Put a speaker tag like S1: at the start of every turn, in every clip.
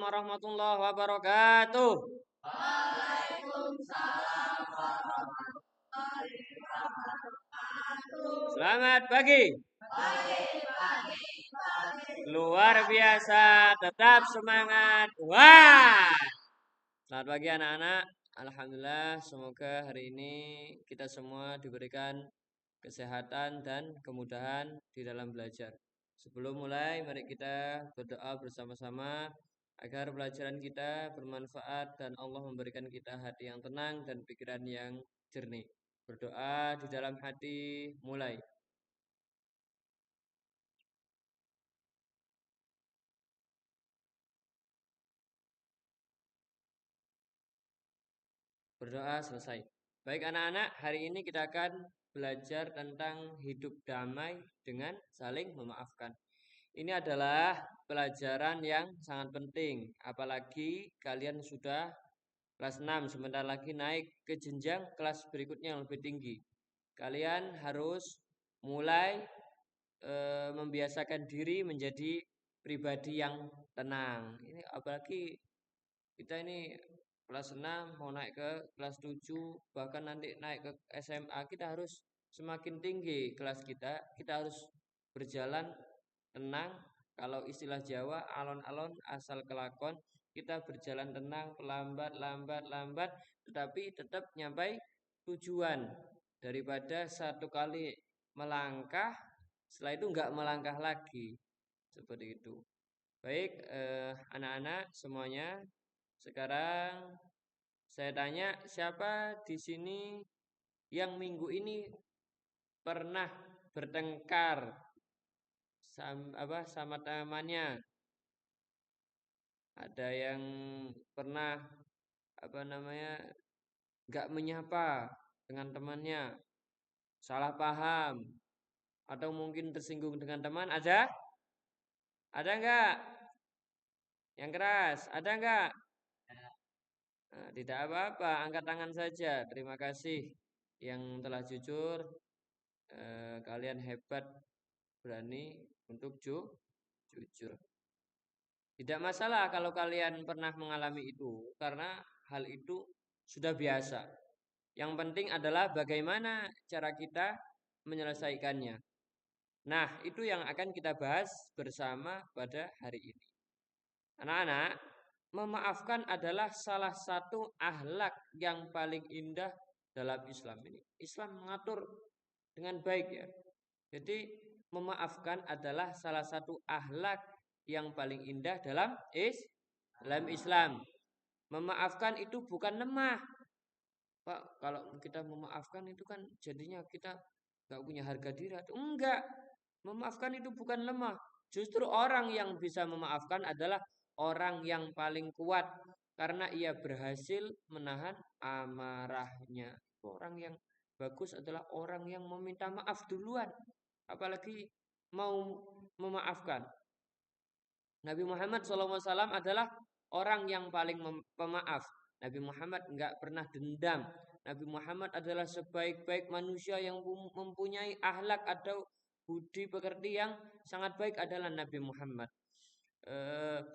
S1: warahmatullahi wabarakatuh. Selamat pagi. Luar biasa, tetap semangat. Wah! Selamat pagi anak-anak. Alhamdulillah, semoga hari ini kita semua diberikan kesehatan dan kemudahan di dalam belajar. Sebelum mulai, mari kita berdoa bersama-sama agar pelajaran kita bermanfaat dan Allah memberikan kita hati yang tenang dan pikiran yang jernih. Berdoa di dalam hati, mulai. Berdoa selesai. Baik anak-anak, hari ini kita akan belajar tentang hidup damai dengan saling memaafkan. Ini adalah pelajaran yang sangat penting, apalagi kalian sudah kelas 6, sebentar lagi naik ke jenjang kelas berikutnya yang lebih tinggi. Kalian harus mulai membiasakan diri menjadi pribadi yang tenang. Ini apalagi kita ini kelas 6 mau naik ke kelas 7, bahkan nanti naik ke SMA, kita harus semakin tinggi kelas kita harus berjalan tenang. Kalau istilah Jawa, alon-alon asal kelakon, kita berjalan tenang, lambat, tetapi tetap nyampai tujuan, daripada satu kali melangkah setelah itu nggak melangkah lagi, seperti itu. Baik, anak-anak semuanya, sekarang saya tanya, siapa di sini yang minggu ini pernah bertengkar sama temannya? Ada yang pernah nggak menyapa dengan temannya, salah paham, atau mungkin tersinggung dengan teman? Ada? Ada nggak? Yang keras, ada nggak? Nah, tidak apa-apa, angkat tangan saja. Terima kasih yang telah jujur. Kalian hebat, berani untuk jujur. Tidak masalah kalau kalian pernah mengalami itu, karena hal itu sudah biasa. Yang penting adalah bagaimana cara kita menyelesaikannya. Nah, itu yang akan kita bahas bersama pada hari ini. Anak-anak, memaafkan adalah salah satu akhlak yang paling indah dalam Islam ini. Islam mengatur dengan baik ya. Jadi memaafkan adalah salah satu akhlak yang paling indah dalam Islam. Memaafkan itu bukan lemah. Pak, kalau kita memaafkan itu kan jadinya kita gak punya harga diri. Enggak. Memaafkan itu bukan lemah. Justru orang yang bisa memaafkan adalah orang yang paling kuat, karena ia berhasil menahan amarahnya. Orang yang bagus adalah orang yang meminta maaf duluan, apalagi mau memaafkan. Nabi Muhammad SAW adalah orang yang paling pemaaf. Nabi Muhammad enggak pernah dendam. Nabi Muhammad adalah sebaik-baik manusia yang mempunyai akhlak atau budi pekerti yang sangat baik adalah Nabi Muhammad.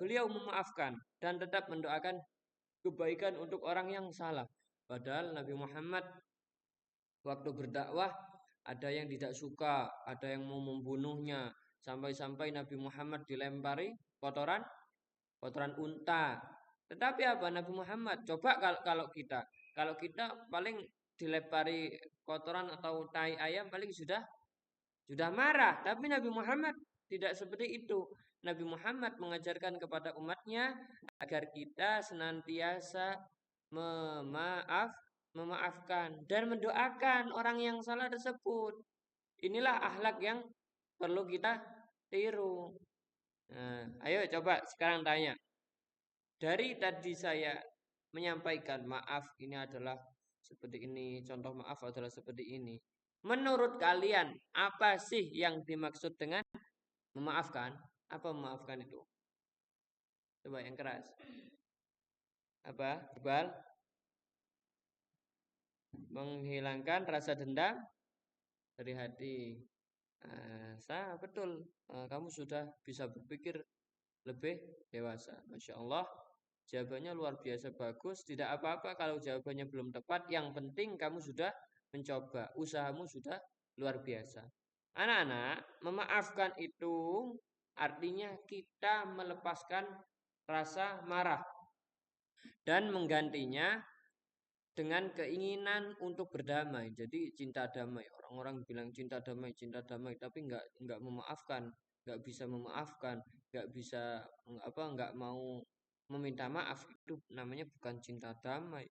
S1: Beliau memaafkan dan tetap mendoakan kebaikan untuk orang yang salah. Padahal Nabi Muhammad waktu berdakwah ada yang tidak suka, ada yang mau membunuhnya, sampai-sampai Nabi Muhammad dilempari kotoran unta. Tetapi apa Nabi Muhammad? Coba kalau kita paling dilempari kotoran atau tai ayam paling sudah marah. Tapi Nabi Muhammad tidak seperti itu. Nabi Muhammad mengajarkan kepada umatnya agar kita senantiasa memaafkan dan mendoakan orang yang salah tersebut. Inilah akhlak yang perlu kita tiru. Nah, ayo coba sekarang tanya. Dari tadi saya menyampaikan maaf ini adalah seperti ini, contoh maaf adalah seperti ini. Menurut kalian, apa sih yang dimaksud dengan memaafkan? Apa memaafkan itu? Coba yang keras. Apa? Iqbal? Menghilangkan rasa dendam dari hati. Betul. Kamu sudah bisa berpikir lebih dewasa. Masya Allah, jawabannya luar biasa bagus. Tidak apa-apa kalau jawabannya belum tepat. Yang penting kamu sudah mencoba, usahamu sudah luar biasa. Anak-anak, memaafkan itu artinya kita melepaskan rasa marah dan menggantinya dengan keinginan untuk berdamai. Jadi cinta damai. Orang-orang bilang cinta damai, tapi nggak memaafkan, nggak bisa memaafkan, nggak bisa nggak mau meminta maaf. Itu namanya bukan cinta damai.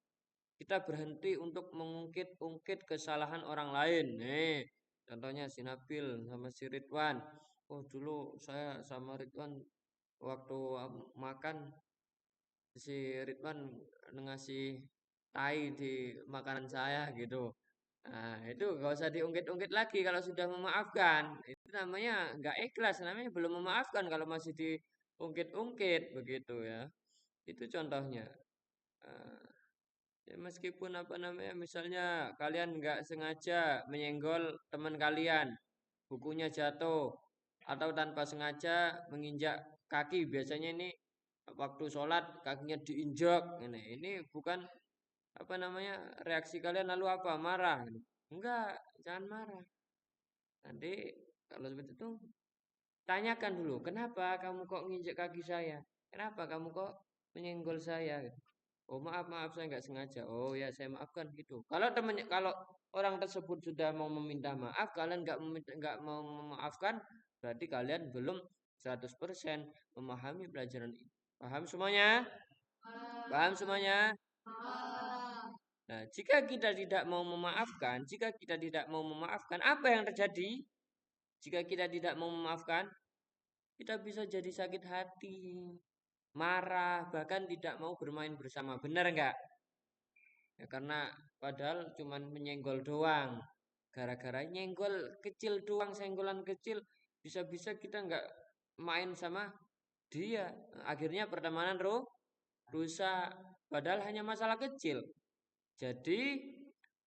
S1: Kita berhenti untuk mengungkit-ungkit kesalahan orang lain. Nih, contohnya si Nabil sama si Ridwan. Oh, dulu saya sama Ridwan waktu makan si Ridwan ngasih tai di makanan saya gitu. Nah, itu gak usah diungkit-ungkit lagi kalau sudah memaafkan. Itu namanya nggak ikhlas, namanya belum memaafkan kalau masih diungkit-ungkit begitu ya. Itu contohnya. Eh, Ya meskipun apa namanya, misalnya kalian nggak sengaja menyenggol teman kalian, bukunya jatuh, atau tanpa sengaja menginjak kaki, biasanya ini waktu sholat kakinya diinjak, ini bukan apa namanya reaksi kalian lalu apa? Marah? Enggak, jangan marah. Nanti kalau seperti itu tanyakan dulu, kenapa kamu kok nginjek kaki saya? Kenapa kamu kok menyenggol saya? Oh maaf maaf saya nggak sengaja. Oh ya saya maafkan gitu. Kalau orang tersebut sudah mau meminta maaf, kalian nggak mau memaafkan, berarti kalian belum 100% memahami pelajaran ini. Paham semuanya? Paham semuanya? Nah, jika kita tidak mau memaafkan, apa yang terjadi? Jika kita tidak mau memaafkan, kita bisa jadi sakit hati, marah, bahkan tidak mau bermain bersama. Benar nggak? Ya, karena padahal cuman menyenggol doang. Gara-gara nyenggol kecil doang, senggolan kecil, bisa-bisa kita nggak main sama dia. Akhirnya pertemanan rusak. Padahal hanya masalah kecil. Jadi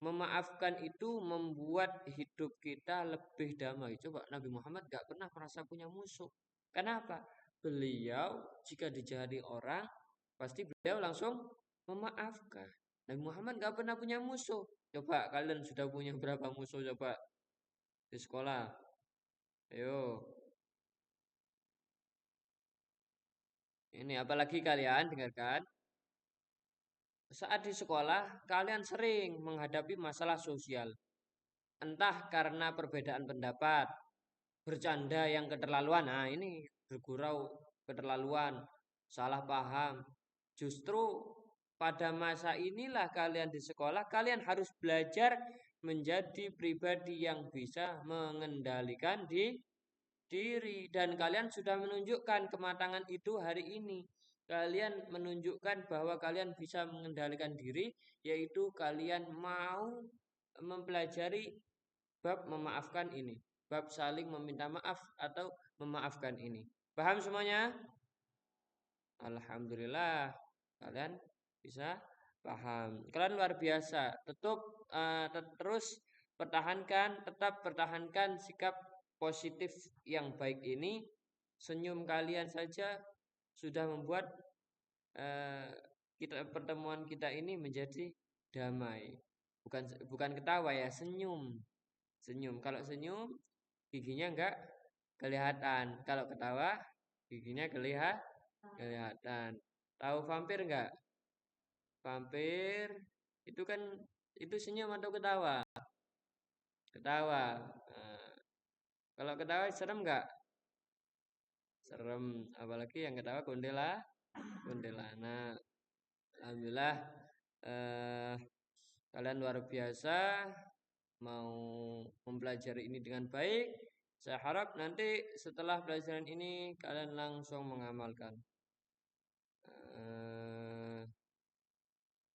S1: memaafkan itu membuat hidup kita lebih damai. Coba Nabi Muhammad gak pernah merasa punya musuh. Kenapa? Beliau jika dijahati orang, pasti beliau langsung memaafkan. Nabi Muhammad gak pernah punya musuh. Coba kalian sudah punya berapa musuh coba di sekolah? Ayo. Ini apalagi kalian dengarkan. Saat di sekolah, kalian sering menghadapi masalah sosial. Entah karena perbedaan pendapat, bercanda yang keterlaluan. Nah, ini bergurau keterlaluan, salah paham. Justru pada masa inilah kalian di sekolah, kalian harus belajar menjadi pribadi yang bisa mengendalikan diri dan kalian sudah menunjukkan kematangan itu hari ini. Kalian menunjukkan bahwa kalian bisa mengendalikan diri, yaitu kalian mau mempelajari bab memaafkan ini, bab saling meminta maaf atau memaafkan ini. Paham semuanya? Alhamdulillah, kalian bisa paham. Kalian luar biasa. Terus tetap pertahankan sikap positif yang baik ini. Senyum kalian saja sudah membuat eh, pertemuan kita ini menjadi damai. Bukan bukan ketawa ya, senyum. Senyum. Kalau senyum giginya enggak kelihatan. Kalau ketawa giginya kelihatan. Tahu vampir enggak? Vampir itu kan itu senyum atau ketawa? Ketawa. Nah, kalau ketawa serem enggak? Serem. Apalagi yang ketawa kuntilanak. Alhamdulillah eh, kalian luar biasa mau mempelajari ini dengan baik. Saya harap nanti setelah pelajaran ini kalian langsung mengamalkan. Eh,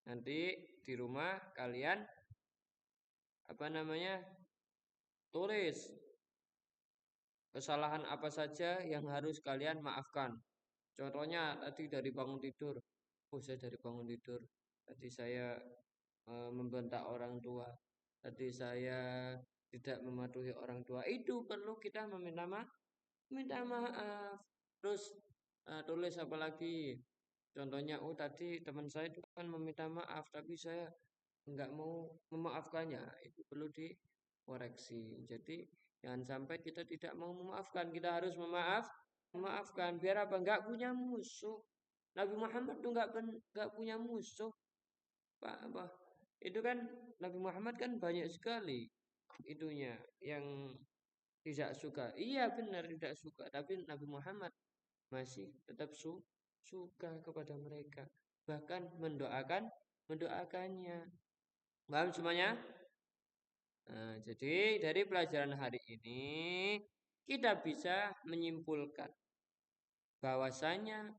S1: Nanti di rumah kalian apa namanya tulis kesalahan apa saja yang harus kalian maafkan. Contohnya tadi dari bangun tidur. Oh, saya dari bangun tidur. Tadi saya membentak orang tua. Tadi saya tidak mematuhi orang tua. Itu perlu kita meminta maaf. Minta maaf. Terus tulis apa lagi. Contohnya, oh tadi teman saya itu kan meminta maaf, tapi saya nggak mau memaafkannya. Itu perlu dikoreksi. Jadi jangan sampai kita tidak mau memaafkan, kita harus memaafkan. Biar apa? Nggak punya musuh. Nabi Muhammad tuh nggak punya musuh, Pak. Apa? Itu kan Nabi Muhammad kan banyak sekali itunya yang tidak suka. Iya benar tidak suka, tapi Nabi Muhammad masih tetap suka kepada mereka. Bahkan mendoakannya. Paham semuanya? Nah, jadi dari pelajaran hari ini kita bisa menyimpulkan bahwasanya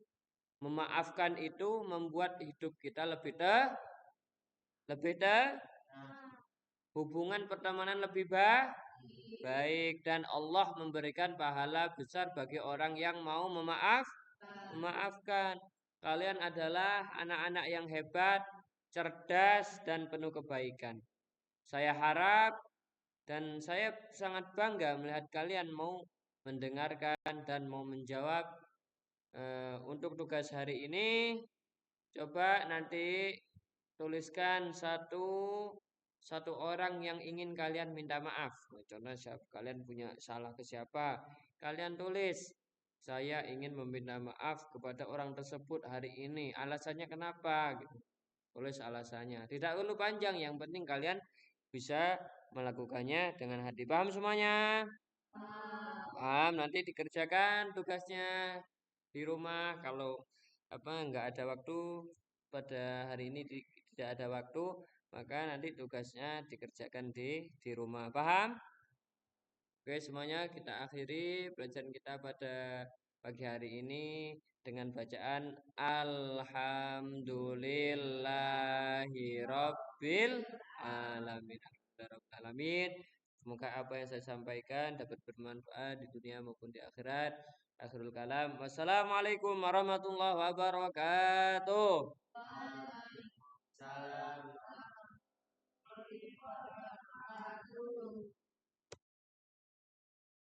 S1: memaafkan itu membuat hidup kita lebih hubungan pertemanan lebih baik dan Allah memberikan pahala besar bagi orang yang mau memaafkan. Kalian adalah anak-anak yang hebat, cerdas dan penuh kebaikan. Saya harap dan saya sangat bangga melihat kalian mau mendengarkan dan mau menjawab untuk tugas hari ini. Coba nanti tuliskan satu orang yang ingin kalian minta maaf. Contohnya siapa? Kalian punya salah ke siapa? Kalian tulis. Saya ingin meminta maaf kepada orang tersebut hari ini. Alasannya kenapa? Gitu. Tulis alasannya. Tidak perlu panjang. Yang penting kalian bisa melakukannya dengan hati. Paham semuanya? Paham. Nanti dikerjakan tugasnya di rumah. Kalau apa nggak ada waktu pada hari ini tidak ada waktu, maka nanti tugasnya dikerjakan di rumah. Paham? Oke, semuanya kita akhiri pelajaran kita pada pagi hari ini dengan bacaan Alhamdulillahirabbil alamin. Alamin. Semoga apa yang saya sampaikan dapat bermanfaat di dunia maupun di akhirat. Akhirul kalam. Wassalamualaikum warahmatullahi wabarakatuh.